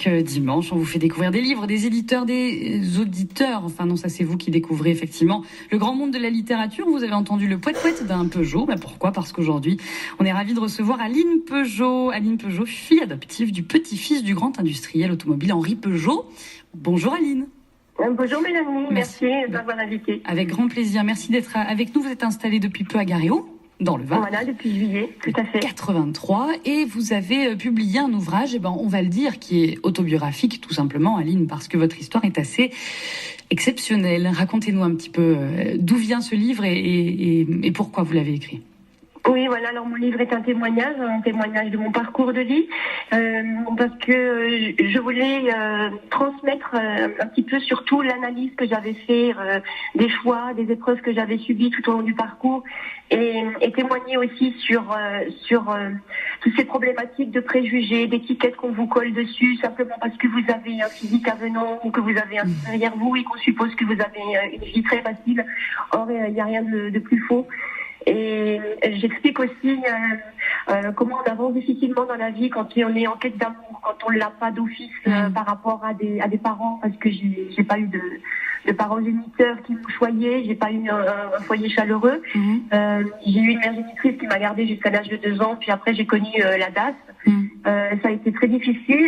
chaque dimanche, on vous fait découvrir des livres, des éditeurs, des auditeurs. Enfin non, ça c'est vous qui découvrez effectivement le grand monde de la littérature. Vous avez entendu le poète-poète d'un Peugeot. Pourquoi ? Parce qu'aujourd'hui, on est ravis de recevoir Aline Peugeot. Aline Peugeot, fille adoptive du petit-fils du grand industriel automobile Henri Peugeot. Bonjour Aline. Bonjour Mélanie, merci de m'avoir invitée. Avec grand plaisir, merci d'être avec nous. Vous êtes installée depuis peu à Garéo, dans le Var. Voilà, depuis juillet, tout à fait. 83, et vous avez publié un ouvrage, on va le dire, qui est autobiographique tout simplement, Aline, parce que votre histoire est assez exceptionnelle. Racontez-nous un petit peu d'où vient ce livre et pourquoi vous l'avez écrit. Oui, voilà, alors mon livre est un témoignage de mon parcours de vie, parce que je voulais transmettre un petit peu surtout l'analyse que j'avais fait des choix, des épreuves que j'avais subies tout au long du parcours, et témoigner aussi sur toutes ces problématiques de préjugés, d'étiquettes qu'on vous colle dessus, simplement parce que vous avez un physique avenant ou que vous avez un derrière vous et qu'on suppose que vous avez une vie très facile. Or, il n'y a rien de plus faux. Et j'explique aussi comment on avance difficilement dans la vie quand on est en quête d'amour, quand on l'a pas d'office par rapport à des parents, parce que j'ai pas eu de parents géniteurs qui m'ont choyé, j'ai pas eu un foyer chaleureux. J'ai eu une mère génitrice qui m'a gardée jusqu'à l'âge de 2 ans, puis après j'ai connu la DAS. Ça a été très difficile,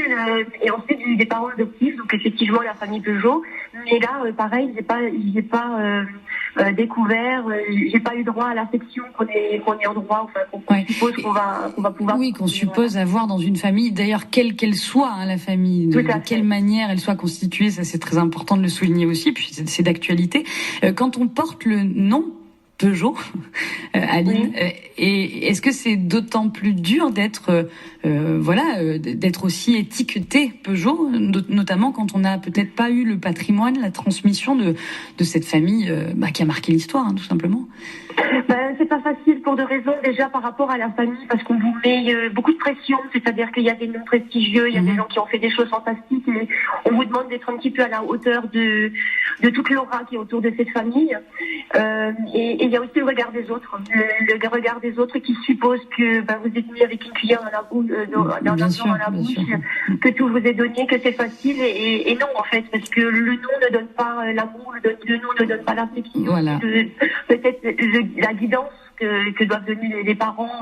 et ensuite j'ai eu des parents adoptifs, donc effectivement la famille Peugeot. Mais là, pareil, j'ai pas découvert, j'ai pas eu droit à l'affection qu'on est en droit, enfin qu'on suppose qu'on va pouvoir. Oui, qu'on suppose avoir dans une famille, d'ailleurs quelle qu'elle soit, la famille, de quelle manière elle soit constituée, ça c'est très important de le souligner aussi, puis c'est d'actualité. Quand on porte le nom Peugeot, Aline, et est-ce que c'est d'autant plus dur d'être aussi étiqueté Peugeot, notamment quand on n'a peut-être pas eu le patrimoine, la transmission de cette famille qui a marqué l'histoire, tout simplement. C'est pas facile pour 2 raisons. Déjà par rapport à la famille, parce qu'on vous met beaucoup de pression, c'est-à-dire qu'il y a des noms prestigieux, il y a des gens qui ont fait des choses fantastiques, et on vous demande d'être un petit peu à la hauteur de toute l'aura qui est autour de cette famille. Et il y a aussi le regard des autres, le regard des autres qui suppose que vous êtes mis avec une cuillère dans la bouche, dans la bouche, que tout vous est donné, que c'est facile, et non en fait, parce que le nom ne donne pas l'amour, le nom ne donne pas l'affection. Voilà. Peut-être la guidance que doivent donner les parents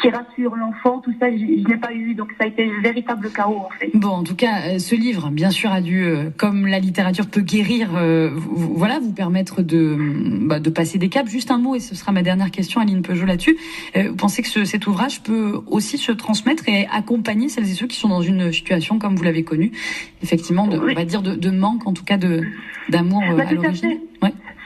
qui rassurent l'enfant, tout ça, je l'ai pas eu, donc ça a été un véritable chaos en fait. Bon, en tout cas, ce livre, bien sûr, a dû, comme la littérature peut guérir, vous permettre de passer des caps. Juste un mot, et ce sera ma dernière question, Aline Peugeot, là-dessus. Vous pensez que cet ouvrage peut aussi se transmettre et accompagner celles et ceux qui sont dans une situation comme vous l'avez connue, effectivement, de manque, en tout cas, d'amour à l'origine.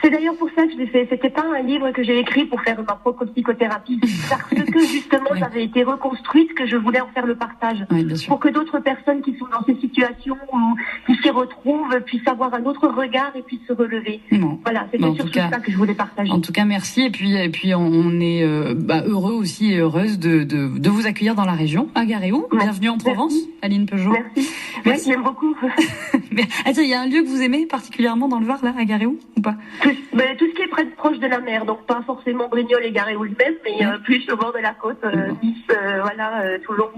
C'est d'ailleurs pour ça que je l'ai fait. C'était pas un livre que j'ai écrit pour faire ma propre psychothérapie, parce que justement j'avais été reconstruite, que je voulais en faire le partage, pour que d'autres personnes qui sont dans ces situations ou qui s'y retrouvent puissent avoir un autre regard et puissent se relever. Voilà, c'était surtout ça que je voulais partager. En tout cas, merci. Et puis on est heureux aussi et heureuse de vous accueillir dans la région, à Garéo. Bienvenue en Provence, Aline Peugeot. Merci, j'aime beaucoup. Attends, il y a un lieu que vous aimez particulièrement dans le Var, là, à Garéo, ou pas? Tout ce qui est proche de la mer, donc pas forcément Brignoles et Garéo lui-même, mais plus au bord de la côte, Nice, Toulon,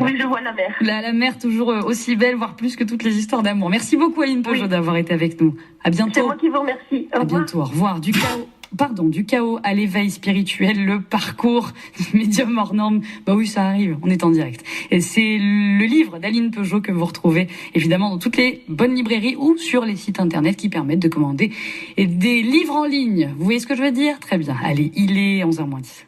oui, je vois la mer. La mer toujours aussi belle, voire plus que toutes les histoires d'amour. Merci beaucoup Aline Peugeot d'avoir été avec nous. À bientôt. C'est moi qui vous remercie. À bientôt, au revoir. Du chaos à l'éveil spirituel, le parcours du médium hors norme. Oui, ça arrive, on est en direct. Et c'est le livre d'Aline Peugeot que vous retrouvez évidemment dans toutes les bonnes librairies ou sur les sites internet qui permettent de commander des livres en ligne. Vous voyez ce que je veux dire? Très bien. Allez, il est 11h moins 10.